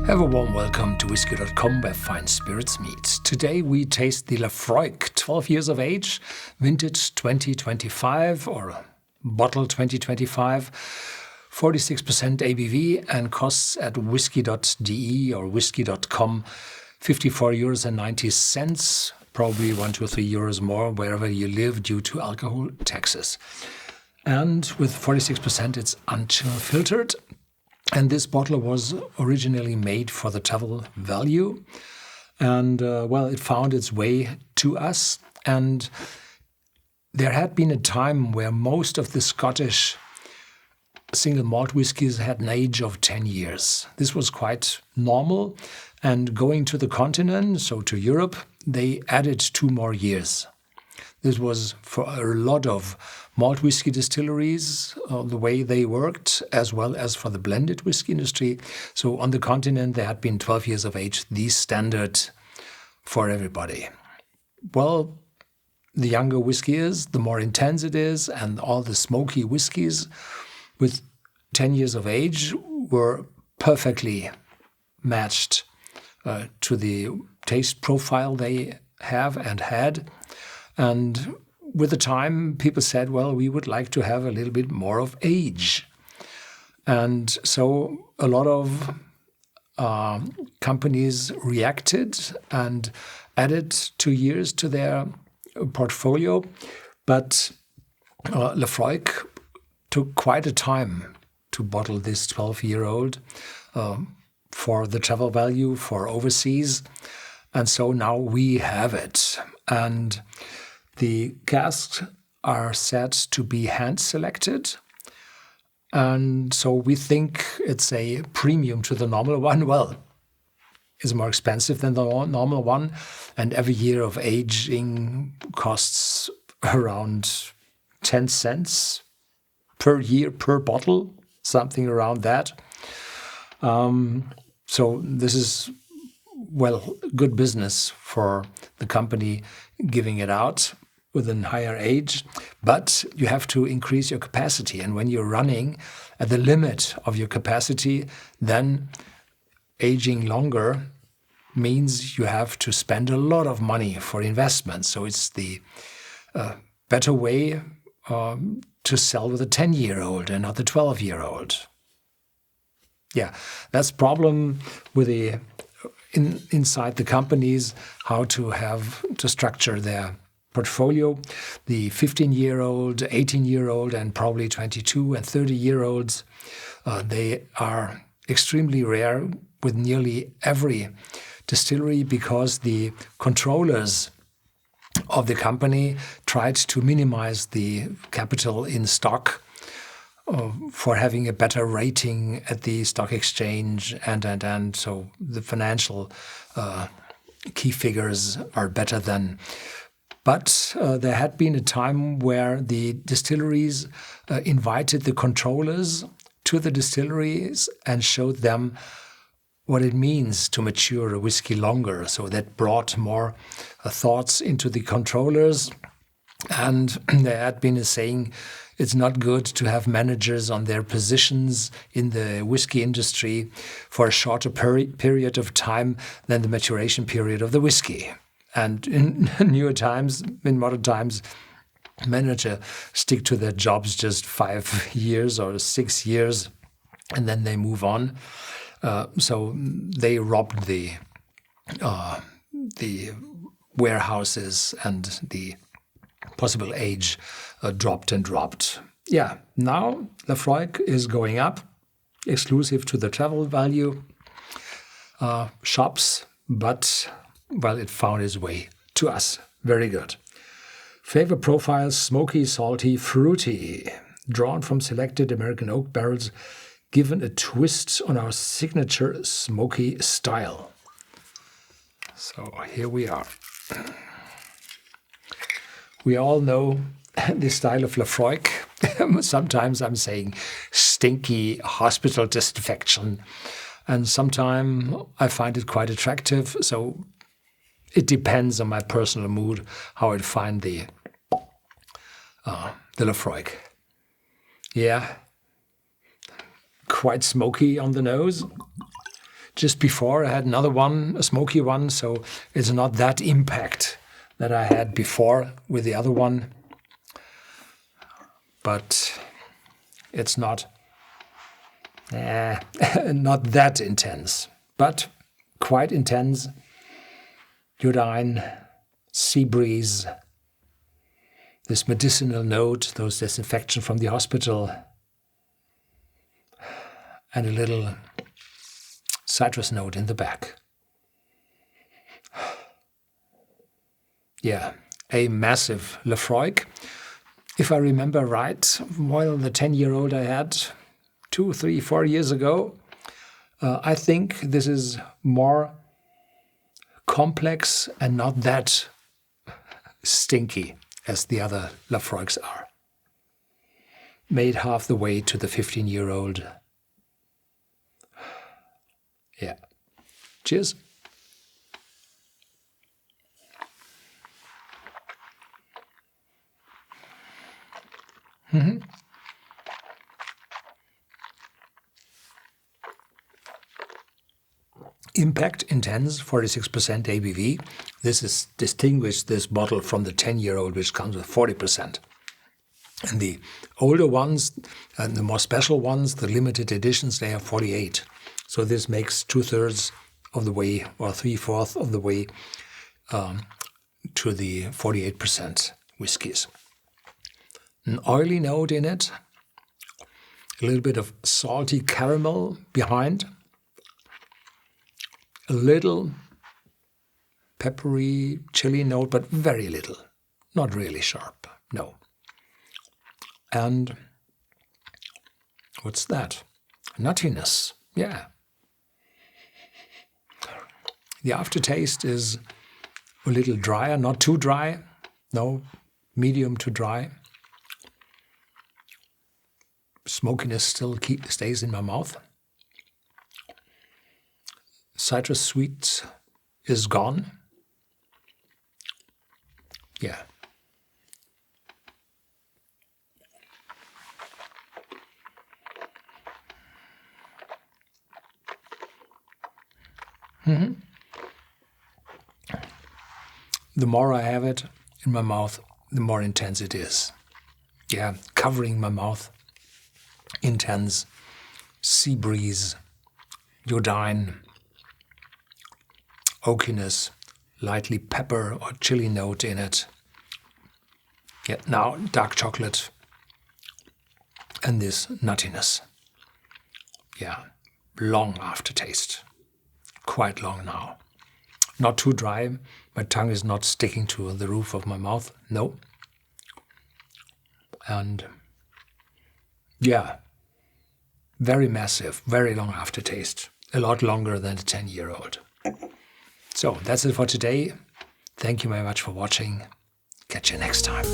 Have a warm welcome to Whisky.com, where fine spirits meet. Today we taste the Laphroaig, 12 years of age, vintage 2025 or bottle 2025, 46% ABV, and costs at Whisky.de or Whisky.com €54.90, probably 1 to 3 euros more wherever you live due to alcohol taxes. And with 46%, it's unchill filtered. And this bottle was originally made for the travel value. And, it found its way to us. And there had been a time where most of the Scottish single malt whiskies had an age of 10 years. This was quite normal. And going to the continent, so to Europe, they added 2 more years. This was for a lot of malt whiskey distilleries, the way they worked, as well as for the blended whiskey industry. So on the continent, there had been 12 years of age, the standard for everybody. Well, the younger whiskey is, the more intense it is, and all the smoky whiskies with 10 years of age were perfectly matched to the taste profile they have and had. And with the time, people said, well, we would like to have a little bit more of age. And so a lot of companies reacted and added 2 years to their portfolio. But Laphroaig took quite a time to bottle this 12-year-old for the travel value, for overseas. And so now we have it. And the casks are said to be hand-selected. And so we think it's a premium to the normal one. Well, it's more expensive than the normal one. And every year of aging costs around 10 cents per year per bottle, something around that. So this is, good business for the company giving it out with a higher age, but you have to increase your capacity. And when you're running at the limit of your capacity, then aging longer means you have to spend a lot of money for investments. So it's the better way to sell with a 10-year-old and not the 12-year-old. Yeah, that's problem with the inside the companies, how to structure their portfolio. The 15-year-old, 18-year-old, and probably 22 and 30-year-olds, they are extremely rare with nearly every distillery because the controllers of the company tried to minimize the capital in stock for having a better rating at the stock exchange, and so the financial key figures are better then. But there had been a time where the distilleries invited the controllers to the distilleries and showed them what it means to mature a whiskey longer. So that brought more thoughts into the controllers. And there had been a saying, it's not good to have managers on their positions in the whiskey industry for a shorter period of time than the maturation period of the whiskey. And in modern times, managers stick to their jobs just 5 years or 6 years, and then they move on. So they robbed the warehouses, and the possible age dropped. Yeah, now Laphroaig is going up, exclusive to the travel value shops, but, it found its way to us. Very good. Flavor profile, smoky, salty, fruity, drawn from selected American oak barrels, given a twist on our signature smoky style. So here we are. We all know the style of Laphroaig. Sometimes I'm saying stinky hospital disinfection, and sometimes I find it quite attractive. So it depends on my personal mood how I find the Laphroaig. Yeah, quite smoky on the nose. just before I had another one, a smoky one, so it's not that impact that I had before with the other one. But it's not not that intense, but quite intense. Iodine, sea breeze, this medicinal note, those disinfection from the hospital, and a little citrus note in the back. Yeah, a massive Laphroaig. If I remember right, well, the 10-year-old I had 2, 3, 4 years ago, I think this is more complex and not that stinky as the other Laphroaigs are. Made half the way to the 15-year-old. Yeah. Cheers. Impact intense, 46% ABV. This is distinguished this bottle from the 10-year-old, which comes with 40%. And the older ones, and the more special ones, the limited editions, they have 48. So this makes 2/3 of the way, or 3/4 of the way to the 48% whiskies. An oily note in it, a little bit of salty caramel behind, a little peppery chili note, but very little, not really sharp, no. And what's that? Nuttiness, yeah. The aftertaste is a little drier, not too dry, no, medium to dry. Smokiness still stays in my mouth. Citrus sweet is gone. Yeah. The more I have it in my mouth, the more intense it is. Yeah, covering my mouth. Intense, sea breeze, iodine, oakiness, lightly pepper or chili note in it. Yeah, now dark chocolate and this nuttiness. Yeah, long aftertaste. Quite long now. Not too dry. My tongue is not sticking to the roof of my mouth. No. And yeah, very massive, very long aftertaste. A lot longer than a 10-year-old. So that's it for today. Thank you very much for watching. Catch you next time.